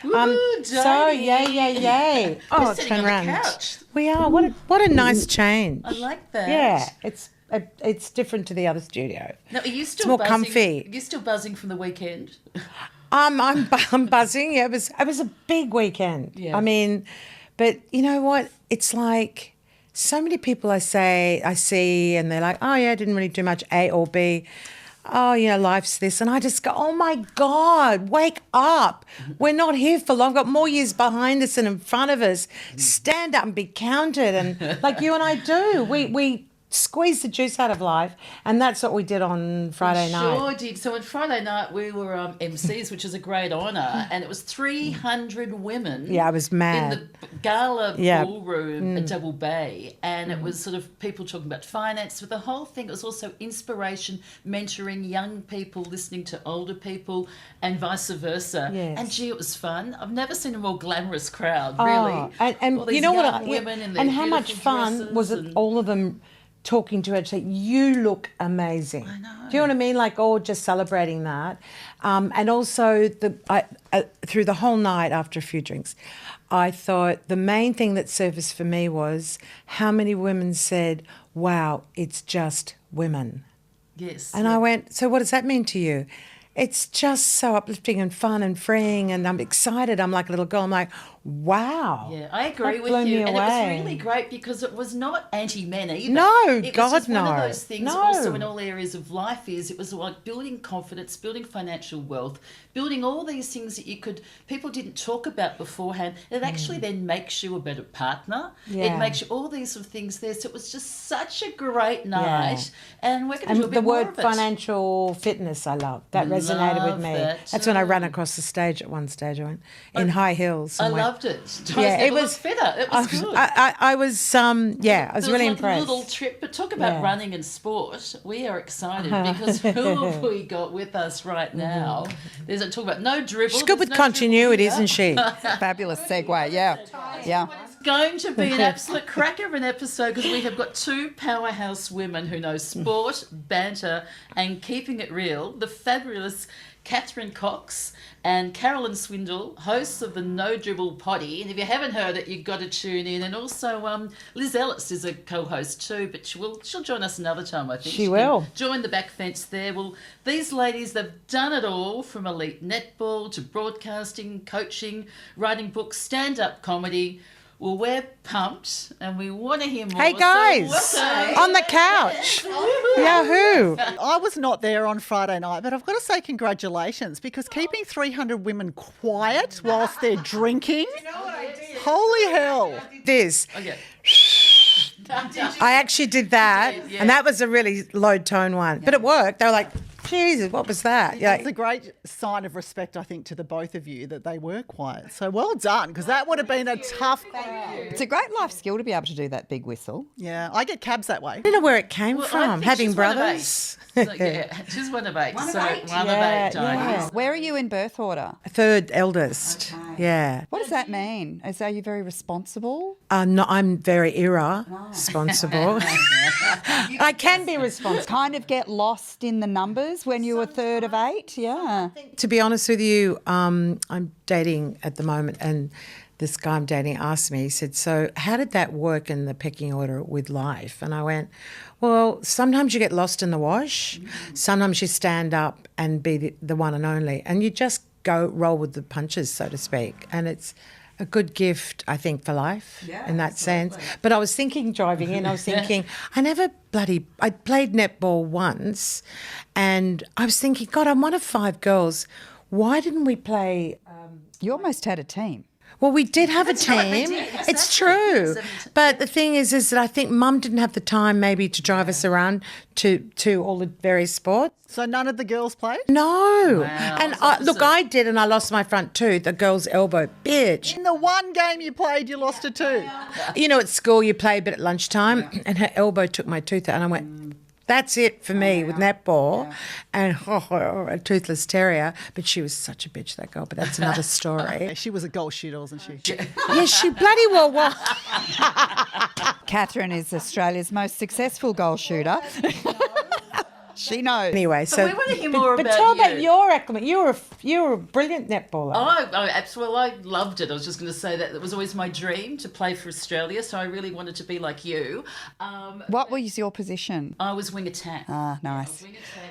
Yay. Oh, We're sitting on the couch. We are. What a nice change. I like that. Yeah, it's different to the other studio. Now, are you still more buzzing? comfy. Are you still buzzing from the weekend? I'm buzzing. Yeah, it was a big weekend. Yeah. I mean, but you know what? It's like so many people I see, and they're like, oh yeah, I didn't really do much A or B. Oh, life's this. And I just go, oh, my God, wake up. We're not here for long. We've got more years behind us and in front of us. Stand up and be counted. And like you and I do, we squeeze the juice out of life. And that's what we did on Friday night. Sure did. So on Friday night, we were MCs, which is a great honour. And it was 300 women. Yeah, I was mad. In the Gala ballroom at Double Bay. And it was sort of people talking about finance. But the whole thing, it was also inspiration, mentoring young people, listening to older people, and vice versa. Yes. And gee, it was fun. I've never seen a more glamorous crowd, really. And all these you know young what? women in their And how much beautiful fun dresses was it? All of them talking to her, say, you look amazing. I know. Do you know what I mean? Like, all just celebrating that. And also, through the whole night after a few drinks, I thought the main thing that surfaced for me was how many women said, wow, it's just women. Yes. And I went, so what does that mean to you? It's just so uplifting and fun and freeing, and I'm excited. I'm like a little girl. I'm like, wow. Yeah, I agree That with blew you. me And away. it was really great because it was not anti-men either. No, it was God, just one no. of those things No. also in all areas of life it was like building confidence, building financial wealth, building all these things that people didn't talk about beforehand. It actually then makes you a better partner. Yeah. It makes you all these sort of things there. So it was just such a great night. And we're going to do a bit the more word of it. financial fitness, I love. That resonated with me. that That's when I too. ran across the stage at one stage. I went in high heels. I And went, loved it. Yeah, it was fitter. It was good. I was I was There really like impressed. a little trip, but talk about Yeah. running and sport. We are excited because who have we got with us right now? There's a talk about No Dribble. She's good There's with No continuity, Dribble isn't she? Fabulous segue, yeah. It's going to be an absolute cracker of an episode because we have got two powerhouse women who know sport, banter, and keeping it real. The fabulous Cath Cox and Carolyn Swindell, hosts of the No Dribble Potty. And if you haven't heard it, you've got to tune in. And also Liz Ellis is a co-host too, but she'll join us another time, I think. She will. Join the back fence there. Well, these ladies, they've done it all, from elite netball to broadcasting, coaching, writing books, stand-up comedy. Well, we're pumped and we want to hear more. Hey guys, on the couch. Yahoo! I was not there on Friday night, but I've got to say congratulations, because keeping 300 women quiet whilst they're drinking, holy hell. This. Okay. I actually did that, did, yeah. and that was a really low tone one. But it worked. They were like, Jesus, what was that? Yeah. It's a great sign of respect, I think, to the both of you that they were quiet. So well done, because that would have been a tough crowd. It's a great life skill to be able to do that big whistle. Yeah, I get cabs that way. I don't know where it came Well, I from, think having she's one of brothers. So, yeah, she's one of eight. One of eight, Yeah, Diane. Where are you in birth order? Third eldest. Yeah. What does that mean? Are you very responsible? No, I'm very irresponsible. I can be responsible. Kind of get lost in the numbers when you were third of eight? Yeah. To be honest with you, I'm dating at the moment, and this guy I'm dating asked me, he said, so how did that work in the pecking order with life? And I went, well, sometimes you get lost in the wash. Sometimes you stand up and be the one and only, and you just roll with the punches, so to speak. And it's a good gift, I think, for life in that sense. But I was thinking, driving in, I I played netball once, and I was thinking, God, I'm one of 5 girls. Why didn't we play? You almost had a team. Well, we did have a team. It's true. But the thing is that I think Mum didn't have the time maybe to drive us around to all the various sports. So none of the girls played? No. Wow, And that's I did, and I lost my front tooth, the girl's elbow. Bitch. In the one game you played, you lost it too. You know, at school you play a bit at lunchtime, and her elbow took my tooth out, and I went, that's it for me with netball. And a toothless terrier. But she was such a bitch, that girl. But that's another story. Yeah, she was a goal shooter, wasn't she? Yes, she bloody well was. Catherine is Australia's most successful goal shooter. She knows. Anyway, so we want to hear more but about tell you. about your acclimate. You were a brilliant netballer. Oh, absolutely. I loved it. I was just going to say that it was always my dream to play for Australia, so I really wanted to be like you. What was your position? I was wing attack. Ah, nice.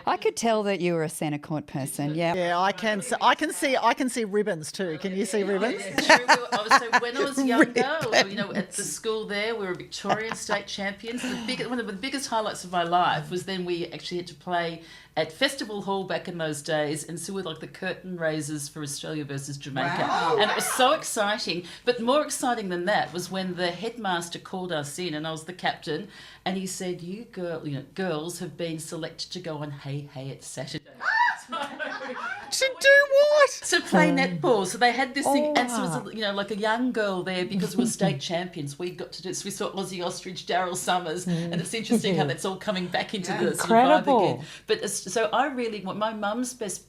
I could tell that you were a centre court person. Yeah. Yeah, I can see ribbons too. Can you see ribbons? Yeah, true. So when I was younger, at the school there, we were Victorian state champions. One of the biggest highlights of my life was then we actually had to play at Festival Hall back in those days, and so we were like the curtain raisers for Australia versus Jamaica. Wow. And it was so exciting. But more exciting than that was when the headmaster called us in, and I was the captain, and he said, "You girls have been selected to go on Hey Hey It's Saturday." To do what? To play netball. So they had this thing, and so it was like a young girl there because we were state champions. We got to do. So we saw Aussie Ostrich, Daryl Summers, and it's interesting how that's all coming back into the sort of vibe again. But so I really want my mum's best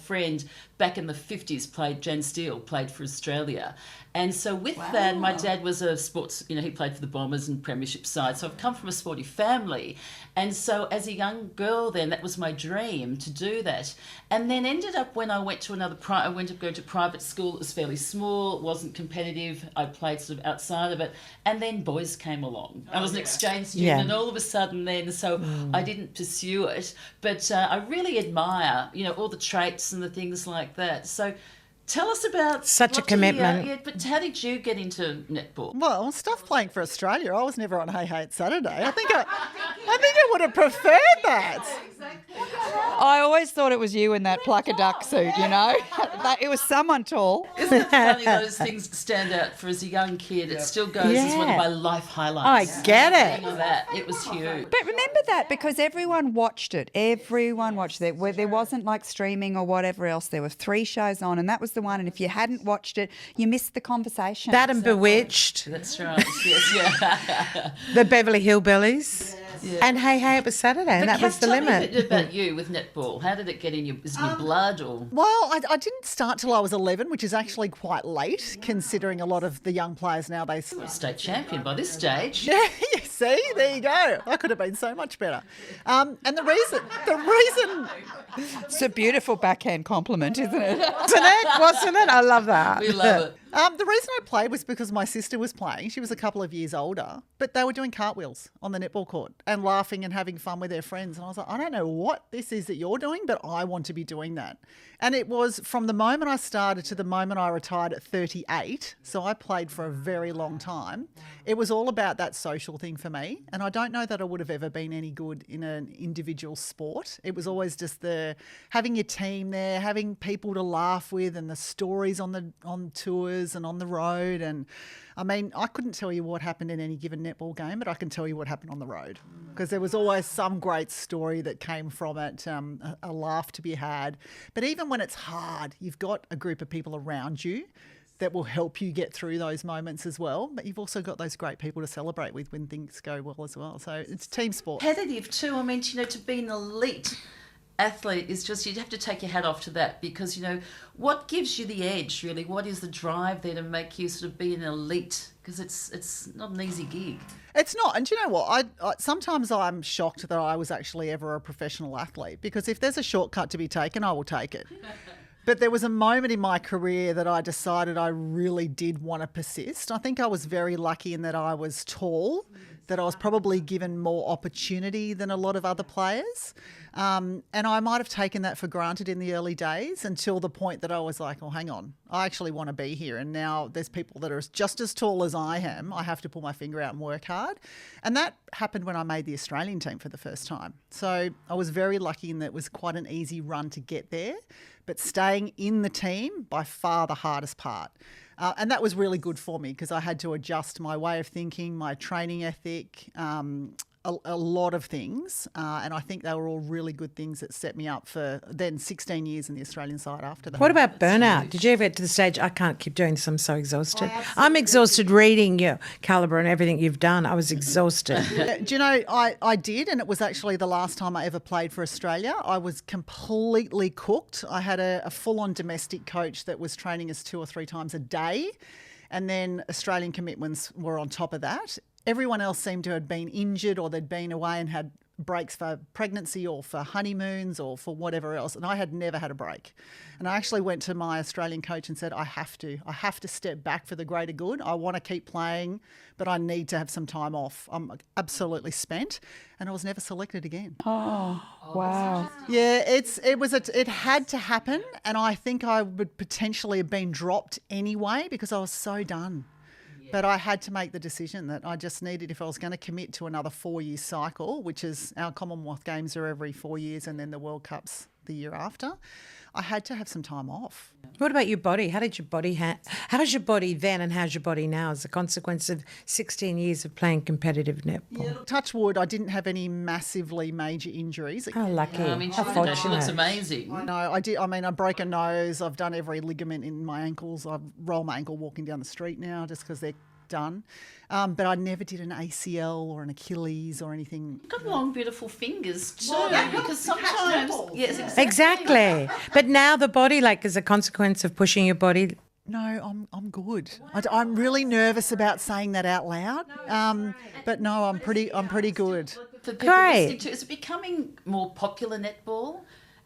friend back in the 50s Jan Steele played for Australia. And so with that, my dad was a sports, he played for the Bombers and Premiership side. So I've come from a sporty family. And so as a young girl then, that was my dream to do that. And then ended up when I went to I went to go to private school. It was fairly small, it wasn't competitive. I played sort of outside of it. And then boys came along. I was an exchange student and all of a sudden then, so I didn't pursue it. But I really admire, all the traits and the things like that. So tell us about Such a commitment. but how did you get into netball? Well, stuff playing for Australia. I was never on Hey Hey It's Saturday. I think I would have preferred that. I always thought it was you in that plucker duck suit, It was someone tall. Isn't it funny those things stand out for as a young kid? It still goes as one of my life highlights. I get it. It was huge. But remember that because everyone watched it. Everyone watched it. There wasn't like streaming or whatever else. There were 3 shows on and that was the one. And if you hadn't watched it, you missed the conversation. That and Bewitched. That's right. Yes, yeah. The Beverly Hillbillies. Yeah. And Hey Hey It Was Saturday, and that was the limit. Tell me a bit about you with netball. How did it get in your blood? Or Well, I didn't start till I was 11, which is actually quite late, considering a lot of the young players nowadays. State champion by this stage. Yeah, you see, there you go. I could have been so much better. And the reason. It's a beautiful backhand compliment, isn't it? Wasn't it? I love that. We love it. The reason I played was because my sister was playing. She was a couple of years older, but they were doing cartwheels on the netball court and laughing and having fun with their friends. And I was like, I don't know what this is that you're doing, but I want to be doing that. And it was from the moment I started to the moment I retired at 38. So I played for a very long time. It was all about that social thing for me. And I don't know that I would have ever been any good in an individual sport. It was always just having your team there, having people to laugh with and the stories on tours and on the road. And I mean, I couldn't tell you what happened in any given netball game, but I can tell you what happened on the road because there was always some great story that came from it, a laugh to be had. But even when it's hard, you've got a group of people around you that will help you get through those moments as well. But you've also got those great people to celebrate with when things go well as well. So it's team sport. Competitive too. I mean, to be an elite athlete is just, you'd have to take your hat off to that because, what gives you the edge really? What is the drive there to make you sort of be an elite? Because it's not an easy gig. It's not. And do you know what? I sometimes I'm shocked that I was actually ever a professional athlete because if there's a shortcut to be taken, I will take it. But there was a moment in my career that I decided I really did want to persist. I think I was very lucky in that I was tall, that I was probably given more opportunity than a lot of other players. And I might have taken that for granted in the early days until the point that I was like, oh, hang on, I actually want to be here. And now there's people that are just as tall as I am. I have to pull my finger out and work hard. And that happened when I made the Australian team for the first time. So I was very lucky in that it was quite an easy run to get there. But staying in the team, by far the hardest part. And that was really good for me because I had to adjust my way of thinking, my training ethic, a lot of things. And I think they were all really good things that set me up for then 16 years in the Australian side after that. What about burnout? Did you ever get to the stage, I can't keep doing this, I'm so exhausted? I'm exhausted reading your calibre and everything you've done. I was exhausted. Do you know, I did, and it was actually the last time I ever played for Australia. I was completely cooked. I had a full-on domestic coach that was training us 2 or 3 times a day, and then Australian commitments were on top of that. Everyone else seemed to have been injured or they'd been away and had breaks for pregnancy or for honeymoons or for whatever else. And I had never had a break. And I actually went to my Australian coach and said, I have to step back for the greater good. I want to keep playing, but I need to have some time off. I'm absolutely spent. And I was never selected again. Oh, wow. Yeah, it had to happen. And I think I would potentially have been dropped anyway because I was so done. But I had to make the decision that I just needed, if I was going to commit to another 4-year cycle, which is our Commonwealth Games are every 4 years and then the World Cup's the year after, I had to have some time off. What about your body? How did your body how's your body then and how's your body now as a consequence of 16 years of playing competitive netball? Yeah, touch wood, I didn't have any massively major injuries. How lucky. I mean, How she fortunate. looks amazing. No, I did. I mean, I broke a nose. I've done every ligament in my ankles. I roll my ankle walking down the street now just because they're done. But I never did an ACL or an Achilles or anything. You've got long, beautiful fingers too. Because sometimes, yes, Exactly. But now the body, like as a consequence of pushing your body. No, I'm good. I'm really nervous about saying that out loud. But no, I'm pretty good. For people listening to, is it becoming more popular netball?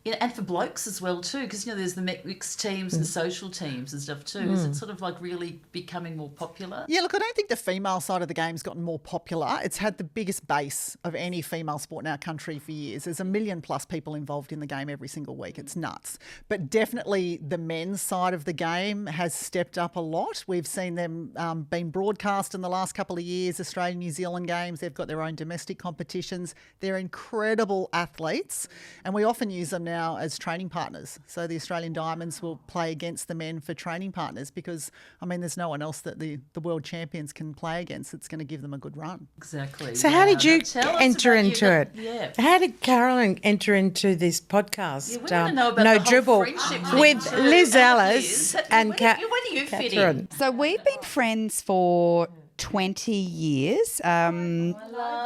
Yeah, and for blokes as well too, because there's the mixed teams and social teams and stuff too. Is it sort of like really becoming more popular? Yeah, look, I don't think the female side of the game's gotten more popular. It's had the biggest base of any female sport in our country for years. There's 1 million+ people involved in the game every single week. It's nuts. But definitely the men's side of the game has stepped up a lot. We've seen them being broadcast in the last couple of years, Australian, New Zealand games. They've got their own domestic competitions. They're incredible athletes, and we often use them now as training partners. So the Australian Diamonds will play against the men for training partners because, I mean, there's no one else that the world champions can play against that's going to give them a good run. Exactly. So how did you Tell us enter about into it? Yeah. How did Carolyn enter into this podcast? Yeah, we want to know about No the whole Dribble friendship thing with too. Liz And Ellis Liz. and Where do you fit in? Catherine. So we've been friends for 20 years.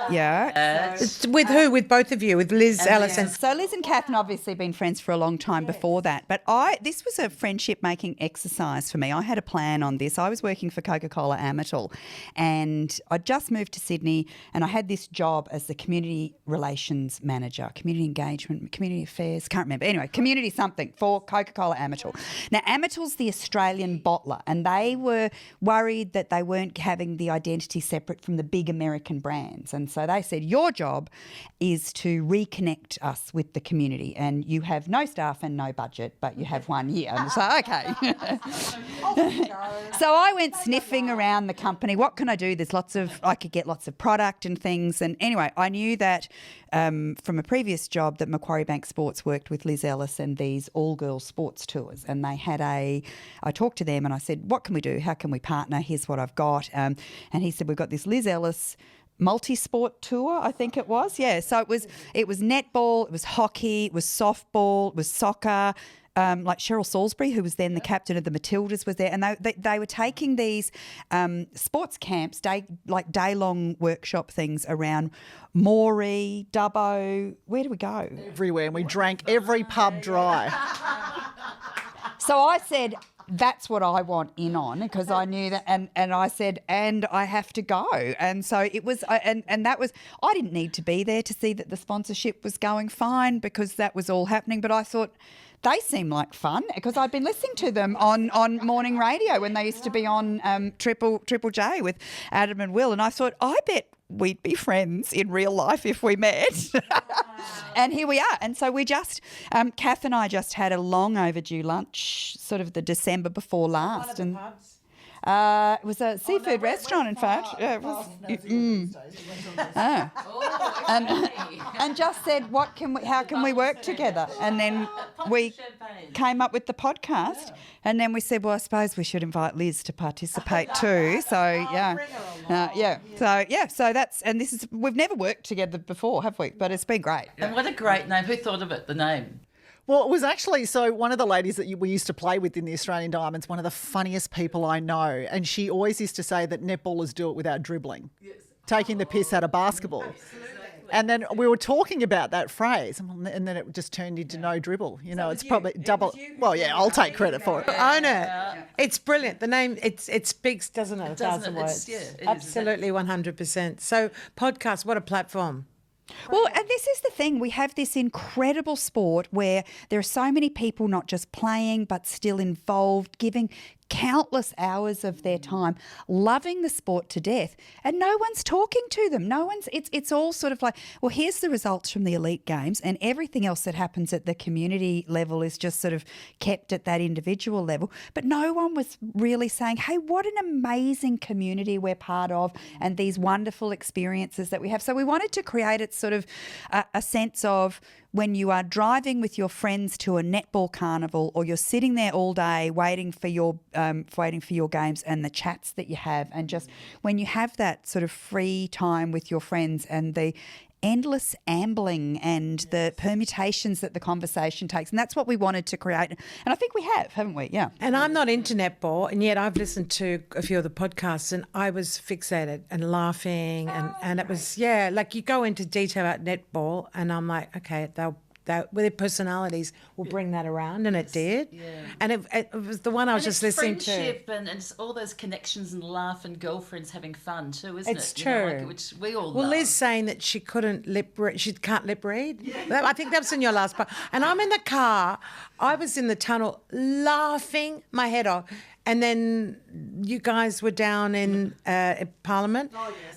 Yeah. With who? With both of you? With Liz Ellis and... So Liz and Cath have obviously been friends for a long time before that. But this was a friendship-making exercise for me. I had a plan on this. I was working for Coca-Cola Amatil and I just moved to Sydney and I had this job as the community relations manager, community engagement, community affairs, can't remember. Anyway, community something for Coca-Cola Amatil. Now, Amatil's the Australian bottler and they were worried that they weren't having the identity separate from the big American brands. And so they said, your job is to reconnect us with the community and you have no staff and no budget, but you have 1 year. And so, okay. So I went sniffing around the company. What can I do? I could get lots of product and things. And anyway, I knew that from a previous job that Macquarie Bank Sports worked with Liz Ellis and these all-girls sports tours. And they had I talked to them and I said, what can we do? How can we partner? Here's what I've got. And he said, we've got this Liz Ellis multi-sport tour, I think it was. Yeah, so it was netball, it was hockey, it was softball, it was soccer. Like Cheryl Salisbury, who was then the captain of the Matildas, was there. And they were taking these sports camps, day-long workshop things around Moree, Dubbo. Where do we go? Everywhere. And we drank every pub dry. So I said, that's what I want in on because I knew that and I said, and I have to go. And so it was, and that was, I didn't need to be there to see that the sponsorship was going fine because that was all happening. But I thought, they seem like fun because I'd been listening to them on morning radio when they used to be on Triple J with Adam and Will. And I thought, I bet we'd be friends in real life if we met. And here we are. And so we just, Cath and I just had a long overdue lunch, sort of the December before last. And it was a seafood restaurant, in fact. Yeah, it was. And just said, how can we work together? And then we came up with the podcast. And then we said, well, I suppose we should invite Liz to participate too. So So that's, and this is, we've never worked together before, have we? But it's been great. And what a great name. Who thought of it, the name? Well, it was actually, so one of the ladies that we used to play with in the Australian Diamonds, one of the funniest people I know, and she always used to say that netballers do it without dribbling, taking the piss out of basketball. And then we were talking about that phrase, and then it just turned into no dribble. It's probably double. Well, yeah, I'll take credit for it. Own it. It's brilliant. The name, it speaks, doesn't it? It doesn't 1,000 it? words. It is, Absolutely, 100%. So podcast, what a platform. Well, and this is the thing. We have this incredible sport where there are so many people not just playing but still involved, giving countless hours of their time, loving the sport to death, and no one's talking to them. It's all sort of like, well, here's the results from the elite games, and everything else that happens at the community level is just sort of kept at that individual level. But no one was really saying, hey, what an amazing community we're part of and these wonderful experiences that we have. So we wanted to create it sort of a sense of when you are driving with your friends to a netball carnival, or you're sitting there all day waiting for your games and the chats that you have, and just when you have that sort of free time with your friends and the endless ambling and the permutations that the conversation takes. And that's what we wanted to create. And I think we have, haven't we? Yeah. And I'm not into netball, and yet I've listened to a few of the podcasts and I was fixated and laughing and it was, like you go into detail about netball and I'm like, okay, with their personalities will bring that around, and it did. Yeah. And it was the one I was just listening to. Friendship and it's all those connections and laugh and girlfriends having fun too, isn't it? It's true. Which we all Well, love. Liz saying that she can't lip read. Yeah. I think that was in your last part. And I'm in the car. I was in the tunnel laughing my head off. And then you guys were down in Parliament,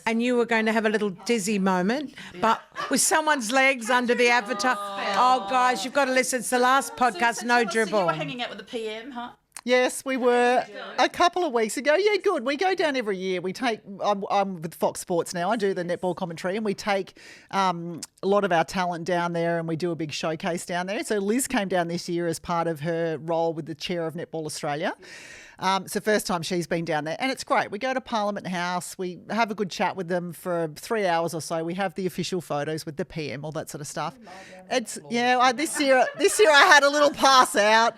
and you were going to have a little dizzy moment, but with someone's legs under the avatar. Oh, guys, you've got to listen. It's the last podcast, No Dribble. So you were hanging out with the PM, huh? Yes, we were a couple of weeks ago. Yeah, good. We go down every year. I'm with Fox Sports now. I do the netball commentary, and we take a lot of our talent down there, and we do a big showcase down there. So Liz came down this year as part of her role with the chair of Netball Australia. It's the first time she's been down there, and it's great. We go to Parliament House, we have a good chat with them for 3 hours or so. We have the official photos with the PM, all that sort of stuff. This year I had a little pass out.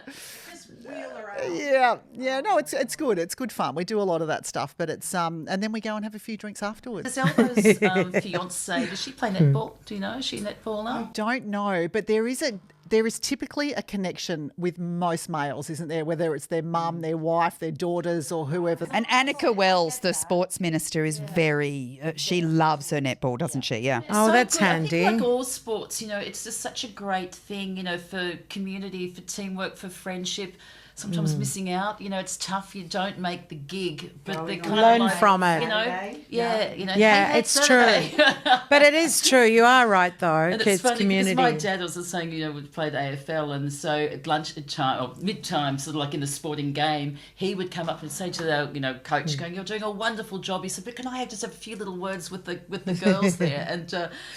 Yeah, no, it's good. It's good fun. We do a lot of that stuff, but it's and then we go and have a few drinks afterwards. Does Elva's fiance, does she play netball? Do you know? Is she a netballer? I don't know, but there is typically a connection with most males, isn't there? Whether it's their mum, their wife, their daughters, or whoever. And Annika Wells, the sports minister, is very. She loves her netball, doesn't she? Yeah. Oh, so that's good. handy. I think like all sports, it's just such a great thing, for community, for teamwork, for friendship. Sometimes missing out, it's tough. You don't make the gig, but they kind learn of like, from it. Hey, it's Saturday. true. But it is true. You are right, though. And Kids, it's funny community. because my dad was saying, we played AFL, and so at lunch time or mid-time, sort of like in the sporting game, he would come up and say to the coach, going, "You're doing a wonderful job." He said, "But can I just have a few little words with the girls there?" And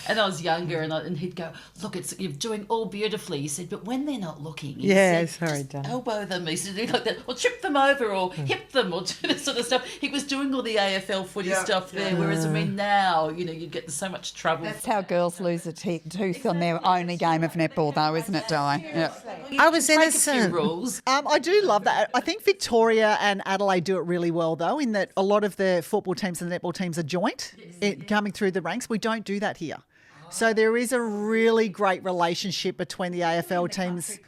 I was younger, and he'd go, "Look, you're doing all beautifully." He said, "But when they're not looking, he said, just elbow them." He said, like that, or trip them over, or hip them, or do this sort of stuff. He was doing all the AFL footy stuff there, whereas now, you'd get in so much trouble. That's how girls lose a tooth on their only game of netball, though, isn't it, Di? Yeah. I was Break a few innocent. rules. I do love that. I think Victoria and Adelaide do it really well, though, in that a lot of the football teams and the netball teams are joint coming through the ranks. We don't do that here. So there is a really great relationship between the AFL teams.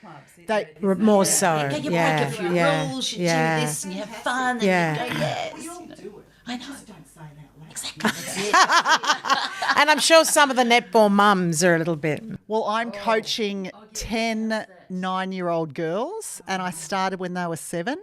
More so. Yeah, you break a few rules, you do this, and you have fun, and you go, yes. We all do it. I know. Just don't say that loud. Exactly. That's it. And I'm sure some of the netball mums are a little bit. Well, I'm coaching 10 9-year-old girls, and I started when they were 7.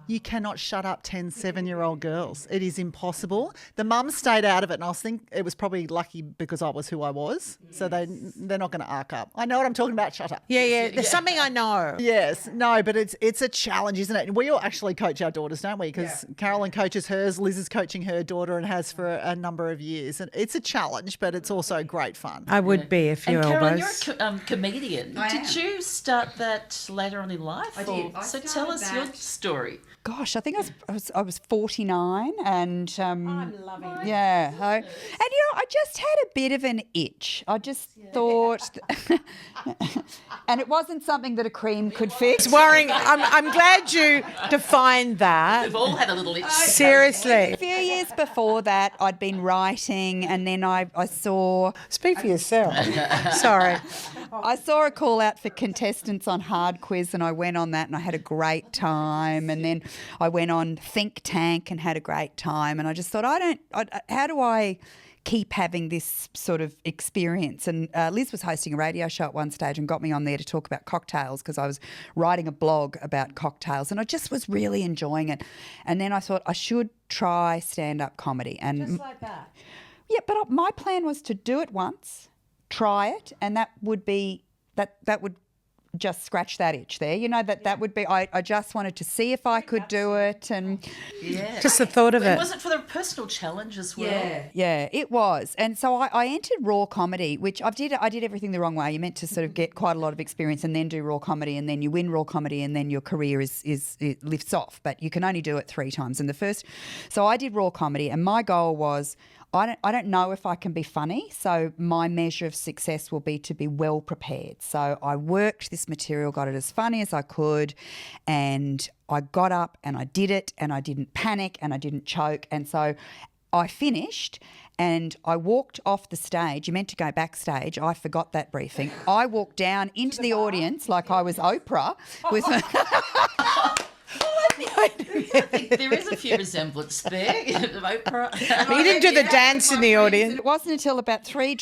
You cannot shut up 10 7-year-old girls. It is impossible. The mums stayed out of it, and I think it was probably lucky because I was who I was. So they're not going to arc up. I know what I'm talking about. Shut up. Yeah. There's something I know. Yes. No, but it's a challenge, isn't it? We all actually coach our daughters, don't we? Because Carolyn coaches hers, Liz is coaching her daughter and has for a number of years. And it's a challenge, but it's also great fun. I would be a few And Carolyn, elbows. you're a comedian. Did you start that later on in life? I did. So tell us your story. Gosh, I think I was 49, and I'm loving it. yeah, and I just had a bit of an itch. I just thought, and it wasn't something that a cream could fix. It's worrying. I'm glad you defined that. We've all had a little itch. Seriously. A few years before that, I'd been writing, and then I saw. Speak for yourself. Sorry. I saw a call out for contestants on Hard Quiz, and I went on that and I had a great time. And then I went on Think Tank and had a great time. And I just thought, how do I keep having this sort of experience? And Liz was hosting a radio show at one stage and got me on there to talk about cocktails because I was writing a blog about cocktails and I just was really enjoying it. And then I thought I should try stand-up comedy. And Just like that. yeah, but my plan was to do it once, try it, and that would be that would just scratch that itch there. You know, that would be, I just wanted to see if I could do it. And Yeah. Just the thought of it. Was it for the personal challenge as well? yeah, it was. And so I entered raw comedy, which I did everything the wrong way. You're meant to sort of get quite a lot of experience and then do raw comedy, and then you win raw comedy, and then your career it lifts off. But you can only do it 3 times. And so I did raw comedy, and my goal was, I don't know if I can be funny, so my measure of success will be to be well prepared. So I worked this material, got it as funny as I could, and I got up and I did it, and I didn't panic and I didn't choke. And so I finished and I walked off the stage. You meant to go backstage. I forgot that briefing. I walked down into the audience like I was Oprah with I think there is a few resemblance there. Oprah. But you didn't do the dance in the audience. It wasn't until about 3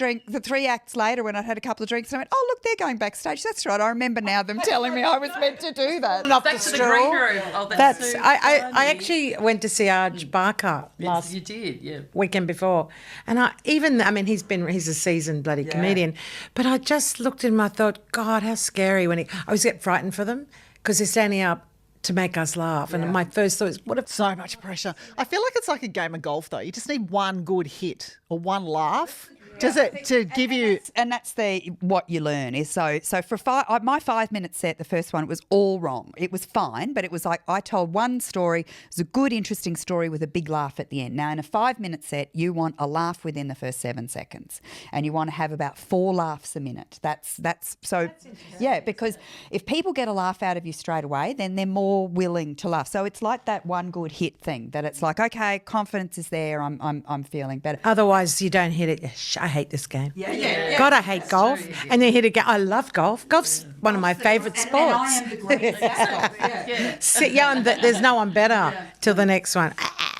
acts later when I'd had a couple of drinks and I went, oh, look, they're going backstage. That's right. I remember now them telling me I was meant to do that. Off Back the to the straw. green room. Oh, That's so I funny. actually went to see Arj Barker last You did, yeah. weekend before, and he's a seasoned bloody comedian, but I just looked at him. I thought, God, how scary I always get frightened for them because they're standing up to make us laugh, and my first thought is, what if So much pressure. I feel like it's like a game of golf, though. You just need one good hit or one laugh. Does it to give you? And that's what you learn is so for my 5-minute set, the first one, it was all wrong. It was fine, but it was like I told one story. It was a good, interesting story with a big laugh at the end. Now, in a 5-minute set, you want a laugh within the first 7 seconds, and you want to have about 4 laughs a minute. That's yeah, because if people get a laugh out of you straight away, then they're more willing to laugh. So it's like that one good hit thing that it's like, okay, confidence is there. I'm feeling better. otherwise you don't hit it. I hate this game. Yeah. God, I hate golf. And then hit again. I love golf. Golf's one of my favourite sports. And I am the greatest golf. Yeah. And there's no one better till the next one.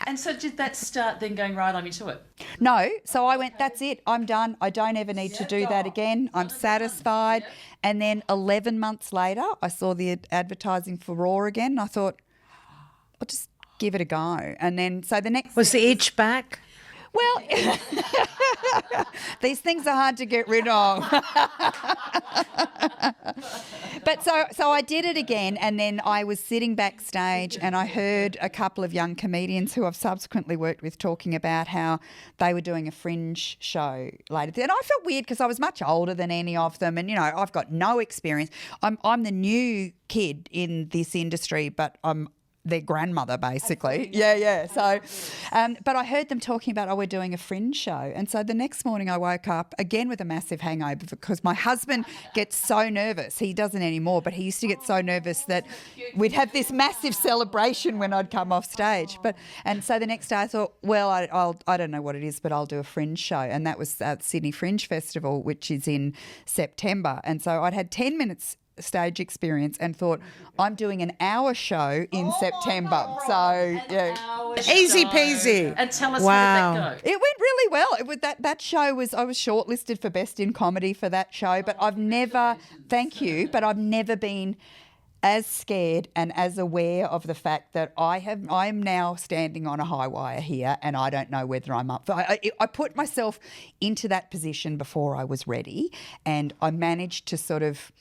And so did that start then going right on into it? No, so I went, that's it, I'm done. I don't ever need to do that again. I'm satisfied. And then 11 months later, I saw the advertising for Raw again. And I thought, I'll just give it a go. And then, so the next... Was the itch back? Well, these things are hard to get rid of. But so I did it again, and then I was sitting backstage and I heard a couple of young comedians who I've subsequently worked with talking about how they were doing a fringe show later. And I felt weird because I was much older than any of them, and, you know, I've got no experience. I'm the new kid in this industry, but I'm their grandmother, basically. Yeah. So, but I heard them talking about, we're doing a fringe show. And so the next morning I woke up again with a massive hangover because my husband gets so nervous. He doesn't anymore, but he used to get so nervous that we'd have this massive celebration when I'd come off stage. And so the next day I thought, well, I don't know what it is, but I'll do a fringe show. And that was Sydney Fringe Festival, which is in September. And so I'd had 10 minutes stage experience and thought, I'm doing an hour show in September. So yeah, Easy peasy. And tell us Wow. how did that go? it went really well. It was that show was, I was shortlisted for Best in Comedy for that show, but I've never been as scared and as aware of the fact that I am now standing on a high wire here, and I don't know whether I'm up. I put myself into that position before I was ready, and I managed to sort of,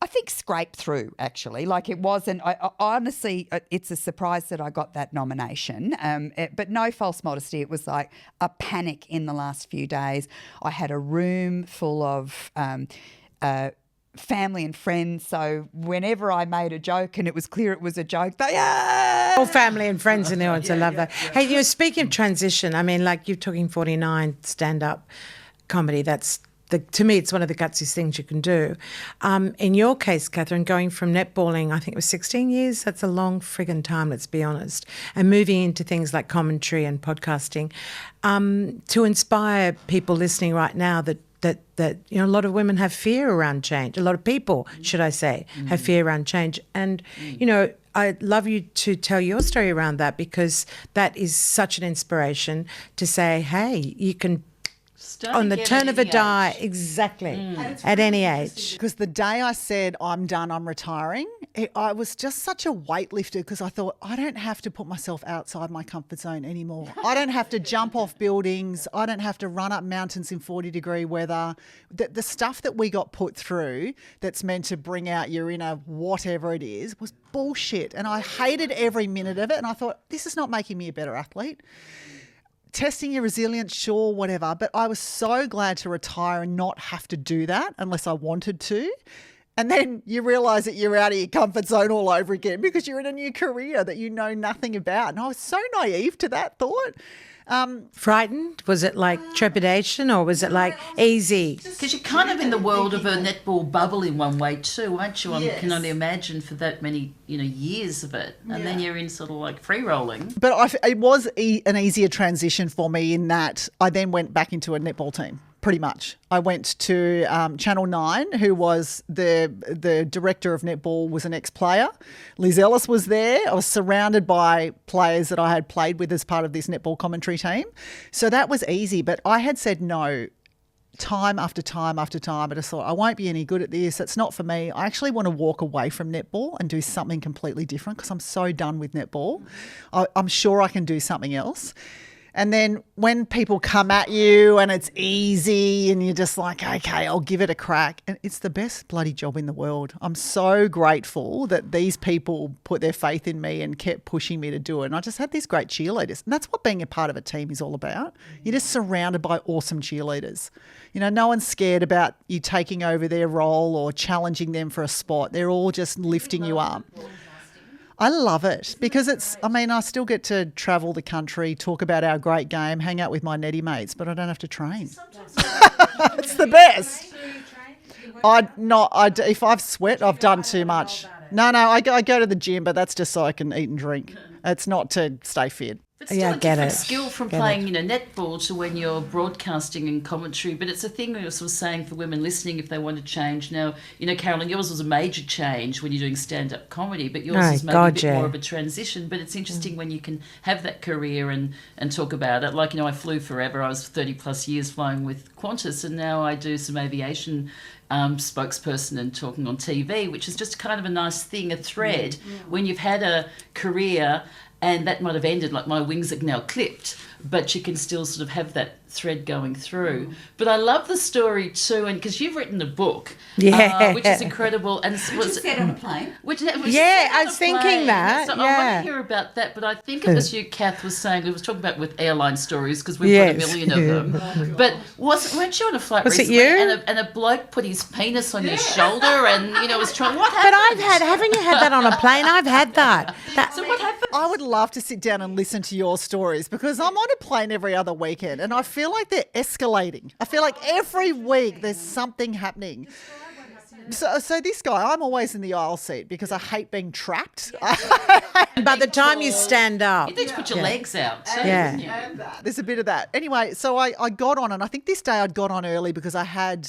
I think, scrape through, actually. Like, it wasn't, I honestly, it's a surprise that I got that nomination. But no false modesty. It was like a panic in the last few days. I had a room full of family and friends. So whenever I made a joke and it was clear it was a joke, All family and friends in the audience. I love that. Hey, you know, speaking of transition, I mean, like, you're talking 49 stand-up comedy. To me, it's one of the gutsiest things you can do. In your case, Catherine, going from netballing, I think it was 16 years, that's a long friggin' time, let's be honest, and moving into things like commentary and podcasting, to inspire people listening right now that that a lot of women have fear around change. A lot of people, should I say, have fear around change. And, I'd love you to tell your story around that, because that is such an inspiration to say, hey, you can, on the turn of a die, exactly, at any age. Because the day I said, I'm done, I'm retiring, I was just such a weightlifter, because I thought, I don't have to put myself outside my comfort zone anymore. I don't have to jump off buildings. I don't have to run up mountains in 40-degree weather. The stuff that we got put through that's meant to bring out your inner whatever it is was bullshit. And I hated every minute of it. And I thought, this is not making me a better athlete. Testing your resilience, sure, whatever. But I was so glad to retire and not have to do that unless I wanted to. And then you realise that you're out of your comfort zone all over again because you're in a new career that you know nothing about. And I was so naive to that thought. Frightened? Was it like trepidation, or was it like easy? Because you're kind of in the world of a netball bubble in one way too, aren't you? I can only imagine for that many years of it, and then you're in sort of like free rolling. But it was an easier transition for me in that I then went back into a netball team. Pretty much. I went to Channel 9, who was the director of netball, was an ex-player. Liz Ellis was there. I was surrounded by players that I had played with as part of this netball commentary team. So that was easy. But I had said no time after time after time. I just thought, I won't be any good at this. That's not for me. I actually want to walk away from netball and do something completely different, because I'm so done with netball. I'm sure I can do something else. And then when people come at you and it's easy and you're just like, okay, I'll give it a crack. And it's the best bloody job in the world. I'm so grateful that these people put their faith in me and kept pushing me to do it. And I just had these great cheerleaders. And that's what being a part of a team is all about. You're just surrounded by awesome cheerleaders. No one's scared about you taking over their role or challenging them for a spot. They're all just lifting you up. I love it because I still get to travel the country, talk about our great game, hang out with my netty mates, but I don't have to train. It's the best. If I've sweat, I've done too much. No, I go to the gym, but that's just so I can eat and drink. It's not to stay fit. But still a different skill from playing, netball to when you're broadcasting and commentary. But it's a thing we were sort of saying for women listening if they want to change. Now, Carolyn, yours was a major change when you're doing stand-up comedy, but yours is maybe a bit more of a transition. But it's interesting when you can have that career and talk about it. Like, I flew forever. I was 30-plus years flying with Qantas, and now I do some aviation spokesperson and talking on TV, which is just kind of a nice thing, a thread. When you've had a career and that might have ended, like my wings are now clipped, but you can still sort of have that thread going through. But I love the story too, and because you've written a book, which is incredible. And was said on a plane. I was thinking that. So I want to hear about that, but I think it was you, Cath, was saying, we was talking about with airline stories because we've got a million of them. But weren't you on a flight recently? Was it you? And a bloke put his penis on your shoulder and was trying. What But happened? haven't you had that on a plane? I've had that. So what happened? I would love to sit down and listen to your stories because I'm on a plane every other weekend and I feel like they're escalating. I feel like every week there's something happening. So this guy, I'm always in the aisle seat because I hate being trapped. By the time you stand up. You need to put your legs out. So There's a bit of that. Anyway, so I got on, and I think this day I'd got on early because I had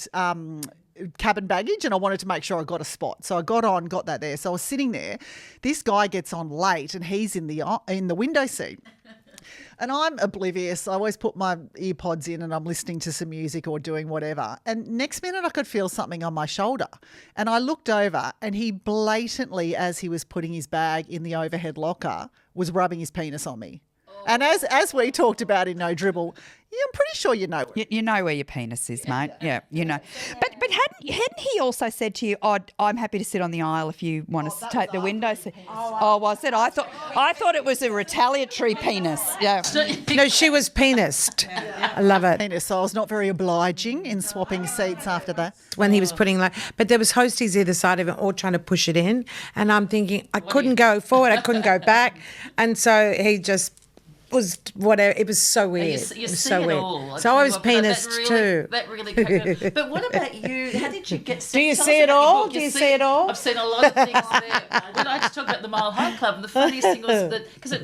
cabin baggage and I wanted to make sure I got a spot. So I got that there. So I was sitting there. This guy gets on late and he's in the window seat. And I'm oblivious. I always put my earpods in and I'm listening to some music or doing whatever. And next minute I could feel something on my shoulder. And I looked over and he blatantly, as he was putting his bag in the overhead locker, was rubbing his penis on me. And as we talked about in No Dribble, I'm pretty sure you know. You know where your penis is, mate. Yeah, you know. But hadn't he also said to you, I'm happy to sit on the aisle if you want to take the window seat? Was it? I thought it was a retaliatory penis. Yeah. No, she was penised. I love it. Penis. So I was not very obliging in swapping seats after that. When he was putting but there was hosties either side of him all trying to push it in. And I'm thinking, I couldn't go forward, I couldn't go back. And so he just was whatever. It was so weird. You it was see so it weird. all. So I was That really- penis too. That really cracked me. But what about you? How did you get? Do you tell see us it about your all? book. Do you see it all? I've seen a lot of things there. We like to talk about the Mile High Club, and the funniest thing was that because it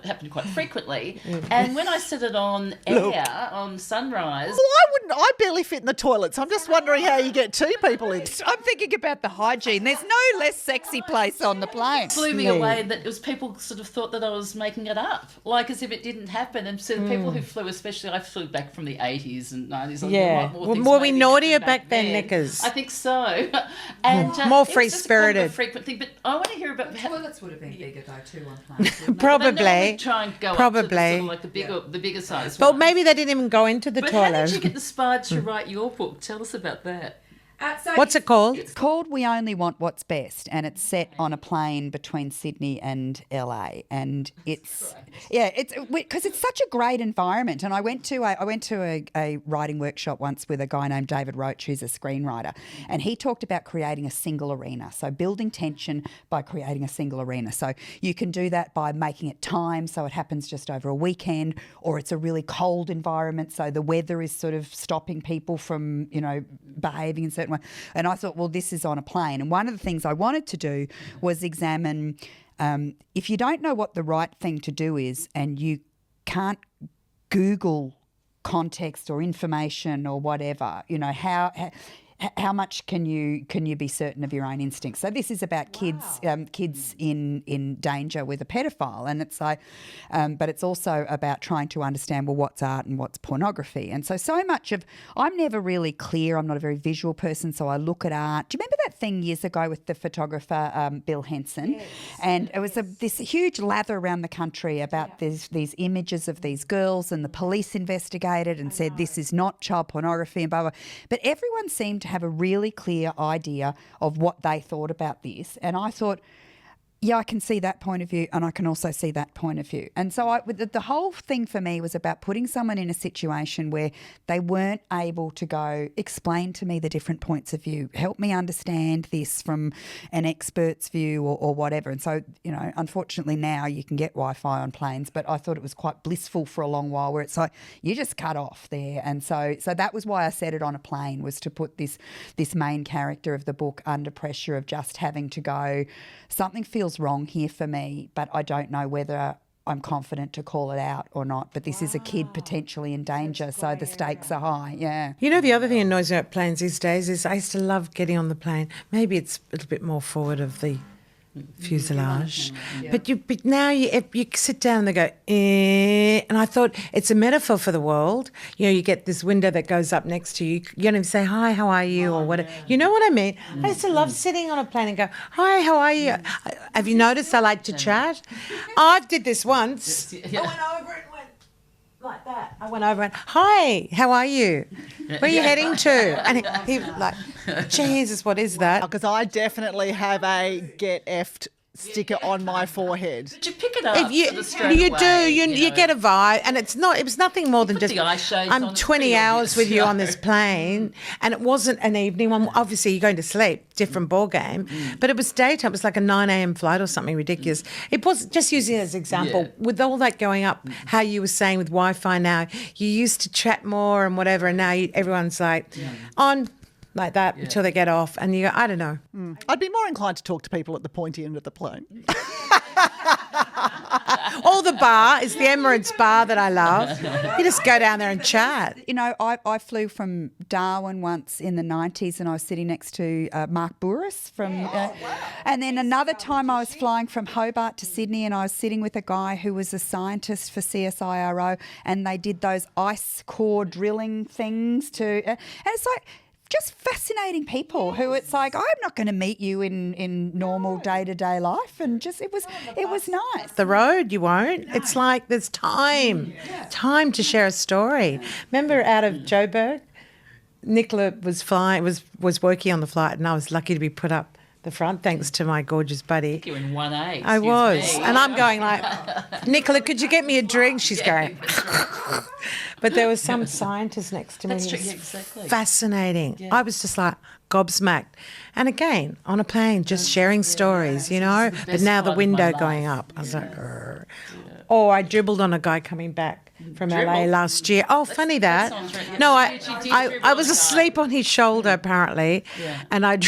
happened quite frequently, and when I said it on air on Sunrise. Well, I barely fit in the toilets. I'm just wondering how you get two people in. I'm thinking about the hygiene. There's no less sexy place on the plane. Blew me away that it was people sort of thought that I was making it up, like as if it didn't happen. And so the people who flew, especially I flew back from the 80s and 90s. Yeah. More Were we maybe naughtier happened back then, Nickers? I think so. And More it was just free-spirited. kind of a frequent thing. But I want to hear about how. Toilets would have been bigger though too on planes. wouldn't they? They Probably. normally try and go Probably. up to the, sort of like the bigger size. But ones. maybe they didn't even go into the But how toilet. did you get inspired to write your book? Tell us about that. So What's it called? It's called We Only Want What's Best, and it's set on a plane between Sydney and LA. And it's because it's such a great environment. And I went to a writing workshop once with a guy named David Roach, who's a screenwriter, and he talked about creating a single arena. So building tension by creating a single arena. So you can do that by making it timed, so it happens just over a weekend, or it's a really cold environment, so the weather is sort of stopping people from behaving in certain way. And I thought, well, this is on a plane. And one of the things I wanted to do was examine if you don't know what the right thing to do is and you can't Google context or information or whatever, how much can you be certain of your own instincts? So this is about kids in danger with a pedophile, and it's like, but it's also about trying to understand what's art and what's pornography. And so much of I'm never really clear. I'm not a very visual person, so I look at art. Do you remember that thing years ago with the photographer Bill Henson? Yes. And it was this huge lather around the country about these images of these girls, and the police investigated and said this is not child pornography and blah blah. But everyone seemed to have a really clear idea of what they thought about this. And I thought, yeah, I can see that point of view, and I can also see that point of view. And so the whole thing for me was about putting someone in a situation where they weren't able to go, explain to me the different points of view, help me understand this from an expert's view or whatever. And so, unfortunately now you can get Wi-Fi on planes, but I thought it was quite blissful for a long while where it's like you just cut off there. And so that was why I set it on a plane, was to put this main character of the book under pressure of just having to go, something feels wrong here for me, but I don't know whether I'm confident to call it out or not. But this is a kid potentially in danger, so the stakes are high. Yeah. The other thing that annoys me about planes these days is I used to love getting on the plane. Maybe it's a little bit more forward of the fuselage, but now you sit down and they go, and I thought it's a metaphor for the world. You get this window that goes up next to you. You don't even say hi, how are you, or whatever. You know what I mean? I used to love sitting on a plane and go, hi, how are you? Have you noticed I like to chat? I did this once. I went over and went like that. I went over and, hi, how are you? Where are you heading to? And he like, Jesus, what is that? Because I definitely have a get effed sticker on my forehead. Did you pick it up? You get a vibe, and it was nothing more than put just the eye shades I'm on, 20 hours with you on this plane, and it wasn't an evening one. Obviously you're going to sleep, different ball game, but it was daytime. It was like a 9 a.m. flight or something ridiculous. It was just using it as an example with all that going up, how you were saying with Wi-Fi now, you used to chat more and whatever, and now everyone's like on like that until they get off, and you go, I don't know. I'd be more inclined to talk to people at the pointy end of the plane. Or the bar. It's the Emirates bar that I love. You just go down there and chat. I flew from Darwin once in the 90s, and I was sitting next to Mark Bouris and then another time I was flying from Hobart to Sydney, and I was sitting with a guy who was a scientist for CSIRO, and they did those ice core drilling things and it's like, just fascinating people who it's like, I'm not going to meet you in normal day-to-day life, and just it was nice. The road, you won't. No. It's like there's time to share a story. Remember out of Joburg, Nicola was flying, was working on the flight, and I was lucky to be put up the front, thanks to my gorgeous buddy. You're in 1A. I was. excuse me. And I'm going like, Nicola, could you get me a drink? She's going. But there was some scientist next to me. That's He true, was yeah, exactly. Fascinating. Yeah. I was just like gobsmacked. And again, on a plane, just sharing stories, you know. This is the But best now the part of my window life. going up. I was like, "Grr." Oh, I dribbled on a guy coming back from LA Dribble? last year. Oh, funny that. sounds right. Yeah, No, you did dribble I on was a guy. asleep on his shoulder apparently, Yeah. and I.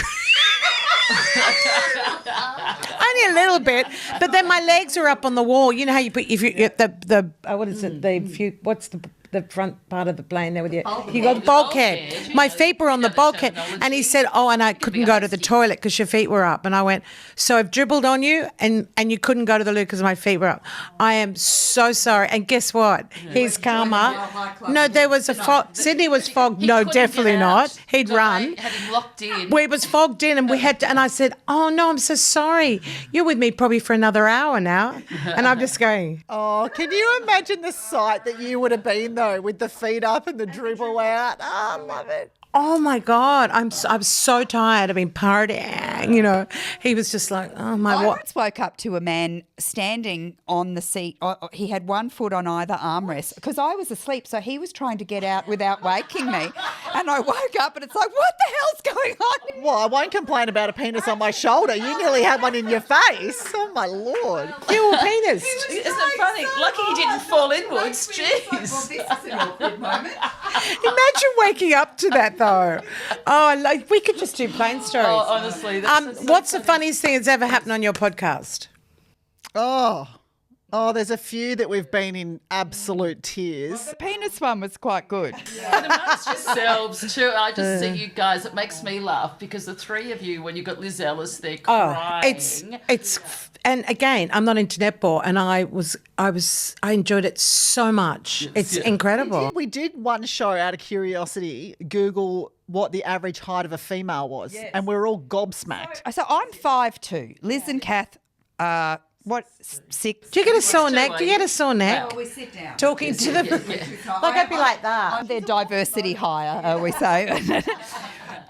Only a little bit, but then my legs are up on the wall. You know how you put if you the what is it what's the front part of the plane there with you? You got the bulkhead. bulkhead. My feet were on the know the bulkhead, terminology. and he said, "Oh, and I couldn't go to the toilet because your feet were up." And I went, "So I've dribbled on you, and you couldn't go to the loo because my feet were up. I am so sorry." And guess what? He's karma. No, there was a fog. Sydney was fogged. He No, couldn't definitely get not. out. He'd So run. they had him locked in. We was fogged in and we had to, and I said, "Oh no, I'm so sorry. You're with me probably for another hour now." And I'm just going, Oh, can you imagine the sight that you would have been though, with the feet up and the dribble out? Oh, I love it. "Oh my God, I was so tired. I've been partying." You know, he was just like, "Oh my I what?" once woke up to a man standing on the seat. He had one foot on either armrest because I was asleep, so he was trying to get out without waking me. And I woke up and it's like, what the hell's going on? Well, I won't complain about a penis on my shoulder. You nearly had one in your face. Oh, my Lord. You were penis. Isn't it funny? Lucky he didn't fall inwards. Jeez. This is an awkward moment. Imagine waking up to that though. Oh, like we could just do plane stories. Oh, honestly. That's so What's the funny. funniest thing that's ever happened on your podcast? Oh, there's a few that we've been in absolute tears. The penis one was quite good. And amongst yourselves too, I just see you guys. It makes me laugh because the three of you, when you got Liz Ellis there Oh, crying. it's and again, I'm not into netball, and I enjoyed it so much. It's incredible. We did one show out of curiosity, Google what the average height of a female was, and we were all gobsmacked. So I'm 5'2". Liz and Cath are, 6? Do you get a sore neck? Do you get a sore neck? Oh, we sit down. Talking to them, like I'd be like that. Their diversity higher, we say.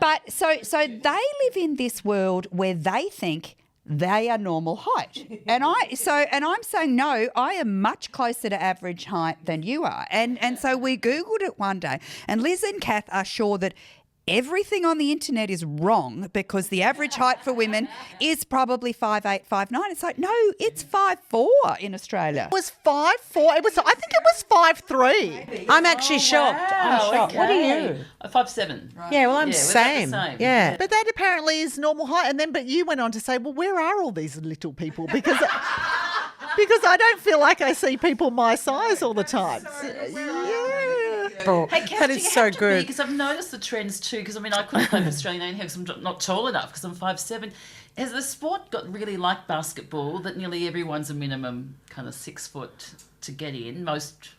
But so they live in this world where they think they are normal height. And I'm saying, no, I am much closer to average height than you are. And so we Googled it one day, and Liz and Cath are sure that everything on the internet is wrong because the average height for women is probably 5'8", 5'9". It's like, no, it's 5'4" in Australia. It was 5'4". I think it was 5'3". I'm actually shocked. I'm shocked. What are you? 5'7". Yeah, well, I'm Yeah, we're about the same. same. Yeah. But that apparently is normal height. And then, but you went on to say, well, where are all these little people? Because I don't feel like I see people my size all the time. Yeah. Hey, Cath, That do is you so have to good. Because I've noticed the trends too. Because I mean, I couldn't play for Australian A because I'm not tall enough. Because I'm 5'7". Has the sport got really like basketball that nearly everyone's a minimum kind of 6 foot to get in? Most,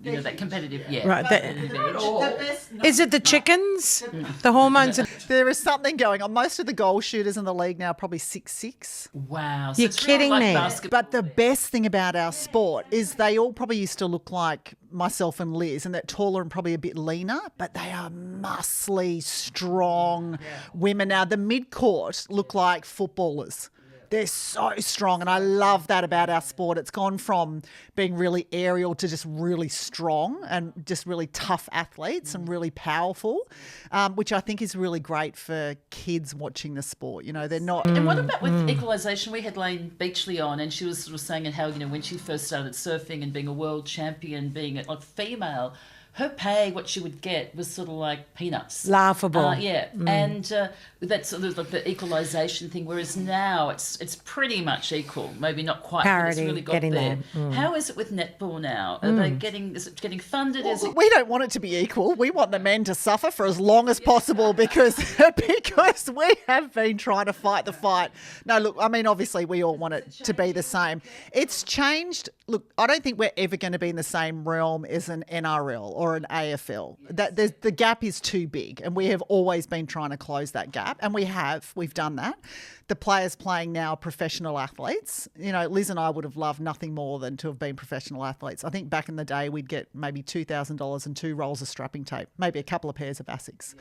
you know, that competitive. Yeah. Right. Competitive edge. Is it the chickens? The hormones? There is something going on. Most of the goal shooters in the league now are probably 6'6". Wow. So You're it's really kidding like me. basketball. But the best thing about our sport is they all probably used to look like myself and Liz, and that taller and probably a bit leaner, but they are muscly, strong women. Now, the mid-court look like footballers. They're so strong, and I love that about our sport. It's gone from being really aerial to just really strong and just really tough athletes and really powerful, which I think is really great for kids watching the sport. You know, they're not... And what about with equalisation? We had Lane Beachley on, and she was sort of saying how, you know, when she first started surfing and being a world champion, being a female, her pay, what she would get, was sort of like peanuts. Laughable. Yeah, and that's sort of like the equalisation thing. Whereas now it's pretty much equal, maybe not quite. Parity, but it's really got getting there. there. How is it with netball now? Are they getting? Is it getting funded? Is it? We don't want it to be equal. We want the men to suffer for as long as possible because we have been trying to fight the fight. No, look, I mean, obviously we all want it to be the same. It's changed. Look, I don't think we're ever going to be in the same realm as an NRL or an AFL. The gap is too big, and we have always been trying to close that gap, and we've done that. The players playing now are professional athletes. You know, Liz and I would have loved nothing more than to have been professional athletes. I think back in the day we'd get maybe $2,000 and 2 rolls of strapping tape, maybe a couple of pairs of Asics.